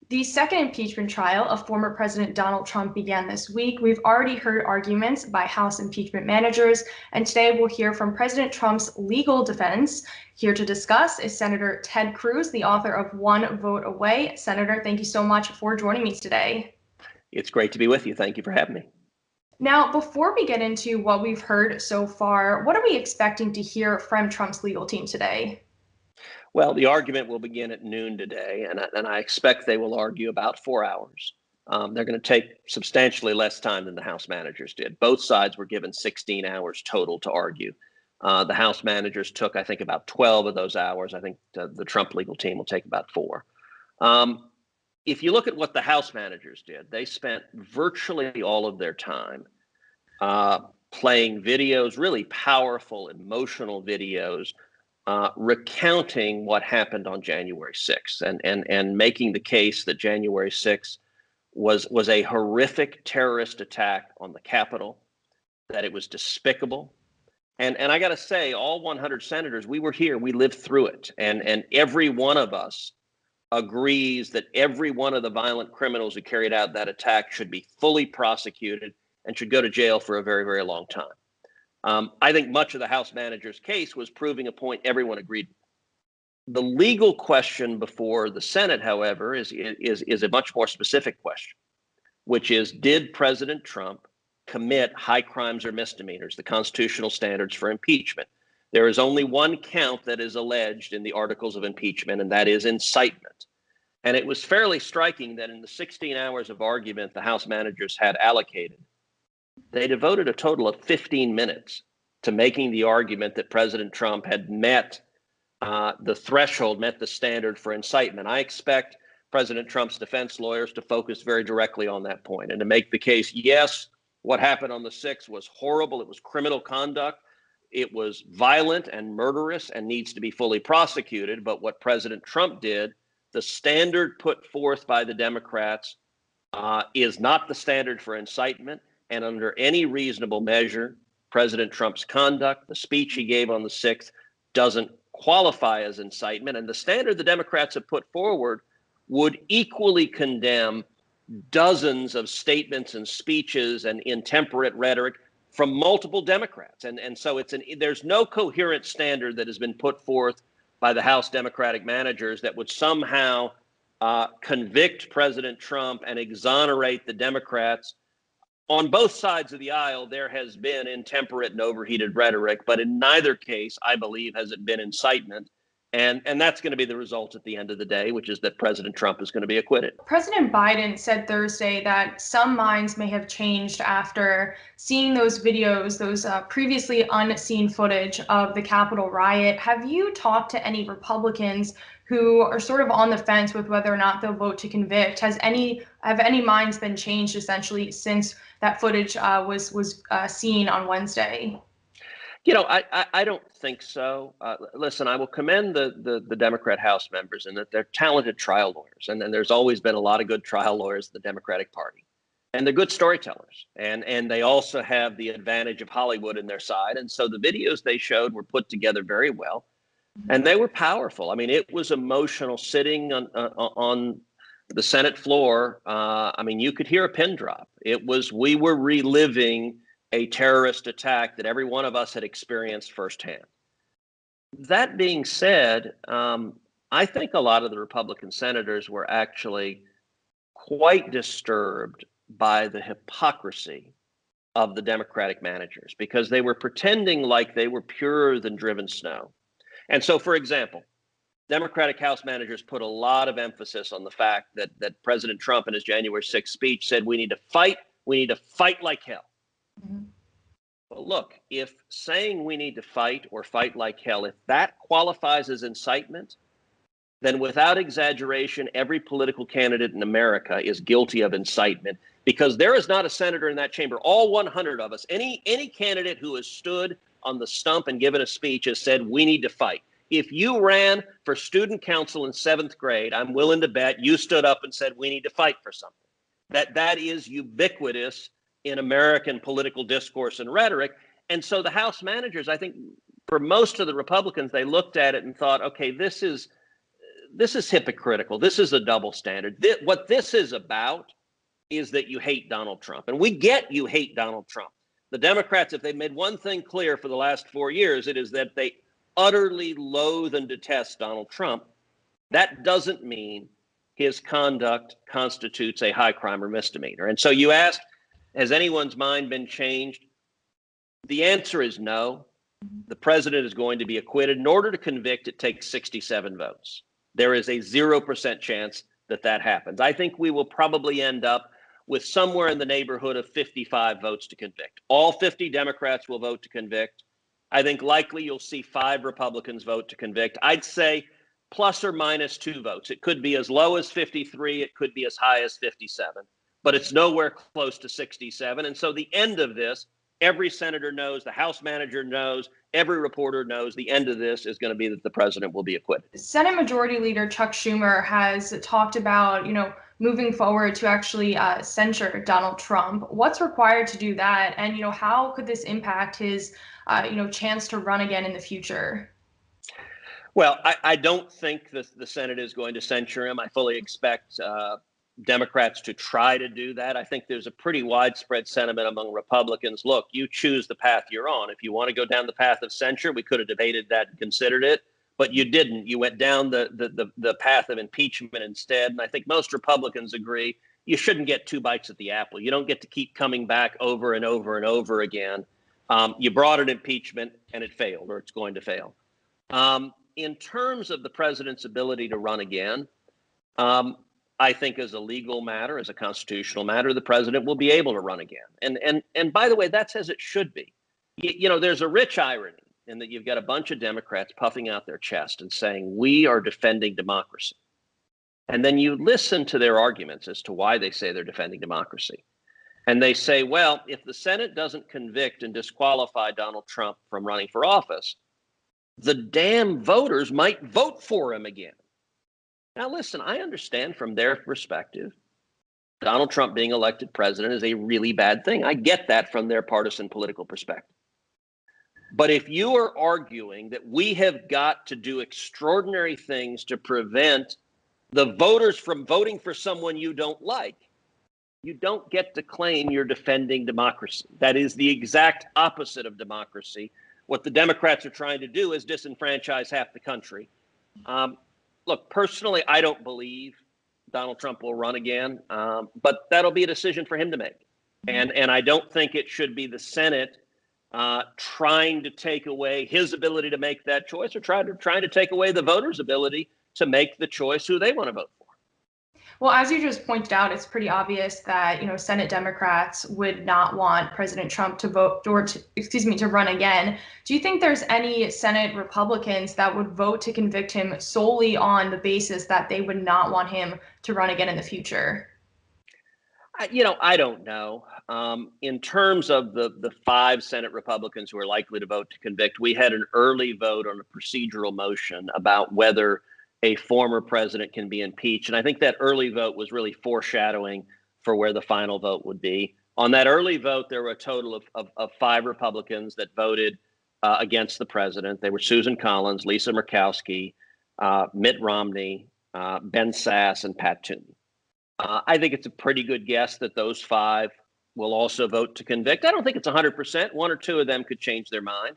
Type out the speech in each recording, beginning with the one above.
The second impeachment trial of former President Donald Trump began this week. We've already heard arguments by House impeachment managers, and today we'll hear from President Trump's legal defense. Here to discuss is Senator Ted Cruz, the author of One Vote Away. Senator, thank you so much for joining me today. It's great to be with you. Thank you for having me. Now, before we get into what we've heard so far, what are we expecting to hear from Trump's legal team today? Well, the argument will begin at noon today, and I expect they will argue about 4 hours. They're going to take substantially less time than the House managers did. Both sides were given 16 hours total to argue. The House managers took, I think, about 12 of those hours. I think the Trump legal team will take about 4. If you look at what the House managers did, they spent virtually all of their time playing videos, really powerful, emotional videos, recounting what happened on January 6th and making the case that January 6th was a horrific terrorist attack on the Capitol, that it was despicable. And I got to say, all 100 senators, we were here, we lived through it. And every one of us agrees that every one of the violent criminals who carried out that attack should be fully prosecuted and should go to jail for a very, very long time. I think much of the House manager's case was proving a point everyone agreed with. The legal question before the Senate, however, is a much more specific question, which is, did President Trump commit high crimes or misdemeanors, the constitutional standards for impeachment? There is only one count that is alleged in the articles of impeachment, and that is incitement. And it was fairly striking that in the 16 hours of argument the House managers had allocated, they devoted a total of 15 minutes to making the argument that President Trump had met the threshold, met the standard for incitement. I expect President Trump's defense lawyers to focus very directly on that point and to make the case, yes, what happened on the 6th was horrible. It was criminal conduct. It was violent and murderous and needs to be fully prosecuted. But what President Trump did, the standard put forth by the Democrats, is not the standard for incitement. And under any reasonable measure, President Trump's conduct, the speech he gave on the 6th, doesn't qualify as incitement. And the standard the Democrats have put forward would equally condemn dozens of statements and speeches and intemperate rhetoric from multiple Democrats. And so there's no coherent standard that has been put forth by the House Democratic managers that would somehow convict President Trump and exonerate the Democrats. On both sides of the aisle, there has been intemperate and overheated rhetoric, but in neither case, I believe, has it been incitement. And that's going to be the result at the end of the day, which is that President Trump is going to be acquitted. President Biden said Thursday that some minds may have changed after seeing those videos, those previously unseen footage of the Capitol riot. Have you talked to any Republicans who are sort of on the fence with whether or not they'll vote to convict? Have any minds been changed essentially since that footage was seen on Wednesday? You know, I don't think so. Listen, I will commend the Democrat House members in that they're talented trial lawyers. And there's always been a lot of good trial lawyers in the Democratic Party. And they're good storytellers. And they also have the advantage of Hollywood in their side. And so the videos they showed were put together very well. And they were powerful. I mean, it was emotional sitting on the Senate floor. I mean, you could hear a pin drop. We were reliving a terrorist attack that every one of us had experienced firsthand. That being said, I think a lot of the Republican senators were actually quite disturbed by the hypocrisy of the Democratic managers because they were pretending like they were purer than driven snow. And so, for example, Democratic House managers put a lot of emphasis on the fact that President Trump in his January 6th speech said, we need to fight like hell. Mm-hmm. Well, look, if saying we need to fight or fight like hell, if that qualifies as incitement, then without exaggeration, every political candidate in America is guilty of incitement because there is not a senator in that chamber, all 100 of us, any candidate who has stood on the stump and given a speech has said, we need to fight. If you ran for student council in 7th grade, I'm willing to bet you stood up and said, we need to fight for something. That is ubiquitous in American political discourse and rhetoric. And so the House managers, I think for most of the Republicans, they looked at it and thought, okay, this is this is hypocritical. This is a double standard. What this is about is that you hate Donald Trump. And we get you hate Donald Trump. The Democrats, if they've made one thing clear for the last 4 years, it is that they utterly loathe and detest Donald Trump. That doesn't mean his conduct constitutes a high crime or misdemeanor. And so you asked, has anyone's mind been changed? The answer is no. The president is going to be acquitted. In order to convict, it takes 67 votes. There is a 0% chance that that happens. I think we will probably end up with somewhere in the neighborhood of 55 votes to convict. All 50 Democrats will vote to convict. I think likely you'll see 5 Republicans vote to convict. I'd say plus or minus 2 votes. It could be as low as 53. It could be as high as 57. But it's nowhere close to 67. And so the end of this, every senator knows, the House manager knows, every reporter knows, the end of this is going to be that the president will be acquitted. Senate Majority Leader Chuck Schumer has talked about, moving forward to actually censure Donald Trump. What's required to do that? And, how could this impact his, chance to run again in the future? Well, I don't think the Senate is going to censure him. I fully expect Democrats to try to do that. I think there's a pretty widespread sentiment among Republicans. Look, you choose the path you're on. If you want to go down the path of censure, we could have debated that and considered it, but you didn't. You went down the path of impeachment instead. And I think most Republicans agree you shouldn't get 2 bites at the apple. You don't get to keep coming back over and over and over again. You brought an impeachment and it failed, or it's going to fail. In terms of the president's ability to run again, I think as a legal matter, as a constitutional matter, the president will be able to run again. And by the way, that's as it should be. There's a rich irony in that you've got a bunch of Democrats puffing out their chest and saying, we are defending democracy. And then you listen to their arguments as to why they say they're defending democracy. And they say, well, if the Senate doesn't convict and disqualify Donald Trump from running for office, the damn voters might vote for him again. Now, listen, I understand from their perspective, Donald Trump being elected president is a really bad thing. I get that from their partisan political perspective. But if you are arguing that we have got to do extraordinary things to prevent the voters from voting for someone you don't like, you don't get to claim you're defending democracy. That is the exact opposite of democracy. What the Democrats are trying to do is disenfranchise half the country. Look, personally, I don't believe Donald Trump will run again, but that'll be a decision for him to make. And I don't think it should be the Senate trying to take away his ability to make that choice, or trying to take away the voters' ability to make the choice who they want to vote for. Well, as you just pointed out, it's pretty obvious that, Senate Democrats would not want President Trump to vote or to run again. Do you think there's any Senate Republicans that would vote to convict him solely on the basis that they would not want him to run again in the future? I don't know. In terms of the 5 Senate Republicans who are likely to vote to convict, we had an early vote on a procedural motion about whether a former president can be impeached. And I think that early vote was really foreshadowing for where the final vote would be. On that early vote, there were a total of 5 Republicans that voted against the president. They were Susan Collins, Lisa Murkowski, Mitt Romney, Ben Sasse, and Pat Toomey. I think it's a pretty good guess that those 5 will also vote to convict. I don't think it's 100%. 1 or 2 of them could change their mind.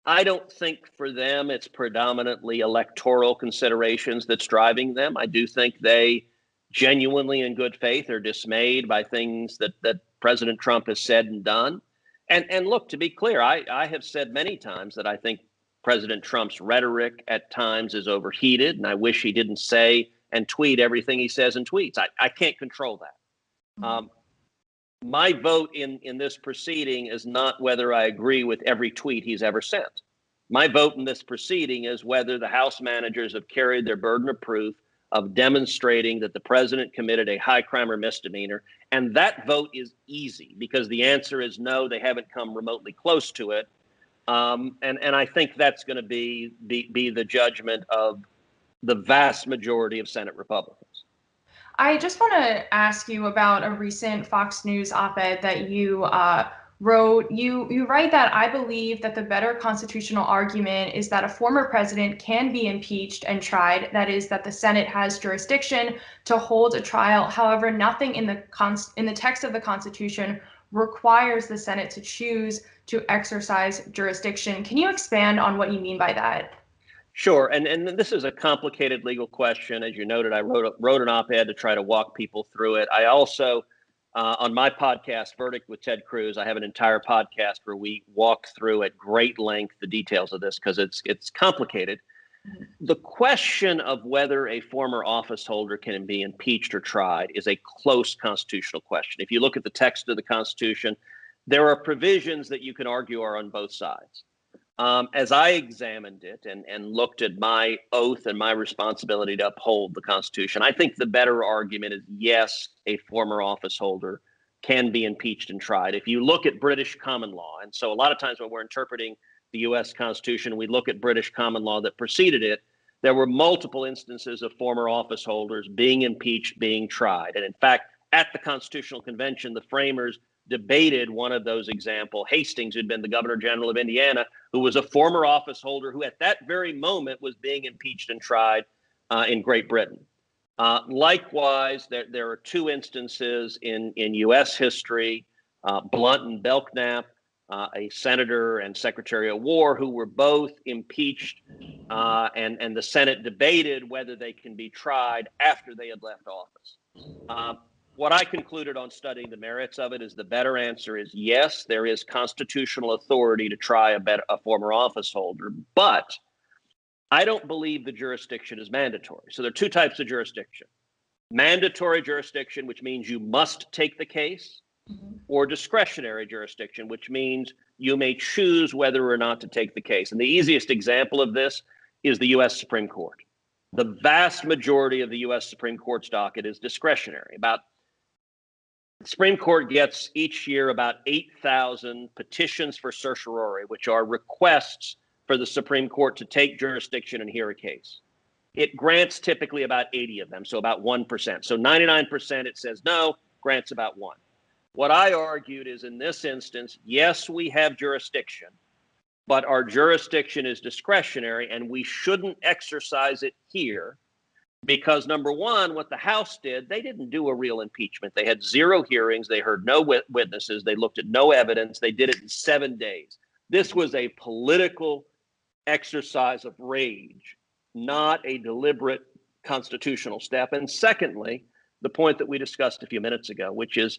I don't think for them it's predominantly electoral considerations that's driving them. I do think they genuinely, in good faith, are dismayed by things that President Trump has said and done. And look, to be clear, I have said many times that I think President Trump's rhetoric at times is overheated, and I wish he didn't say and tweet everything he says in tweets. I can't control that. My vote in this proceeding is not whether I agree with every tweet he's ever sent. My vote in this proceeding is whether the House managers have carried their burden of proof of demonstrating that the president committed a high crime or misdemeanor. And that vote is easy because the answer is no, they haven't come remotely close to it. And I think that's going to be the judgment of the vast majority of Senate Republicans. I just want to ask you about a recent Fox News op-ed that you wrote, you write that I believe that the better constitutional argument is that a former president can be impeached and tried. That is, that the Senate has jurisdiction to hold a trial. However, nothing in the text of the Constitution requires the Senate to choose to exercise jurisdiction. Can you expand on what you mean by that? Sure, and this is a complicated legal question. As you noted, I wrote an op-ed to try to walk people through it. I also, on my podcast, Verdict with Ted Cruz, I have an entire podcast where we walk through at great length the details of this because it's complicated. The question of whether a former office holder can be impeached or tried is a close constitutional question. If you look at the text of the Constitution, there are provisions that you can argue are on both sides. As I examined it and looked at my oath and my responsibility to uphold the Constitution, I think the better argument is yes, a former office holder can be impeached and tried. If you look at British common law, and so a lot of times when we're interpreting the U.S. Constitution, we look at British common law that preceded it, there were multiple instances of former office holders being impeached, being tried. And in fact, at the Constitutional Convention, the framers debated one of those examples. Hastings, who'd been the Governor General of Indiana, who was a former office holder who at that very moment was being impeached and tried in Great Britain. Likewise, there are two instances in U.S. history, Blunt and Belknap, a senator and secretary of war who were both impeached, and the Senate debated whether they can be tried after they had left office. What I concluded on studying the merits of it is the better answer is yes, there is constitutional authority to try a former office holder, but I don't believe the jurisdiction is mandatory. So there are two types of jurisdiction. Mandatory jurisdiction, which means you must take the case, or discretionary jurisdiction, which means you may choose whether or not to take the case. And the easiest example of this is the U.S. Supreme Court. The vast majority of the U.S. Supreme Court's docket is discretionary. The Supreme Court gets each year about 8,000 petitions for certiorari, which are requests for the Supreme Court to take jurisdiction and hear a case. It grants typically about 80 of them, so about 1%. So 99% it says no, grants about 1. What I argued is in this instance, yes, we have jurisdiction, but our jurisdiction is discretionary and we shouldn't exercise it here because, number one, what the House did, they didn't do a real impeachment. They had 0 hearings. They heard no witnesses. They looked at no evidence. They did it in 7 days. This was a political exercise of rage, not a deliberate constitutional step. And secondly, the point that we discussed a few minutes ago, which is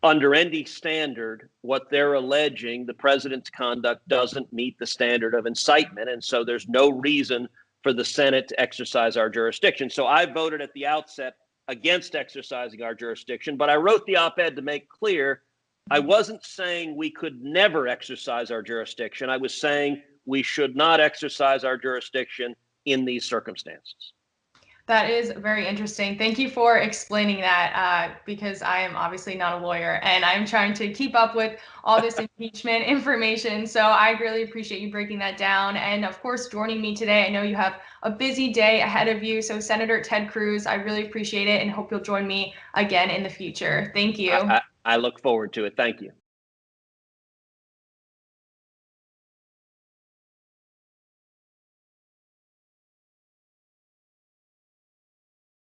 under any standard, what they're alleging, the president's conduct doesn't meet the standard of incitement. And so there's no reason for the Senate to exercise our jurisdiction. So I voted at the outset against exercising our jurisdiction, but I wrote the op-ed to make clear I wasn't saying we could never exercise our jurisdiction. I was saying we should not exercise our jurisdiction in these circumstances. That is very interesting. Thank you for explaining that because I am obviously not a lawyer and I'm trying to keep up with all this impeachment information. So I really appreciate you breaking that down. And of course, joining me today. I know you have a busy day ahead of you. So Senator Ted Cruz, I really appreciate it and hope you'll join me again in the future. Thank you. I look forward to it. Thank you.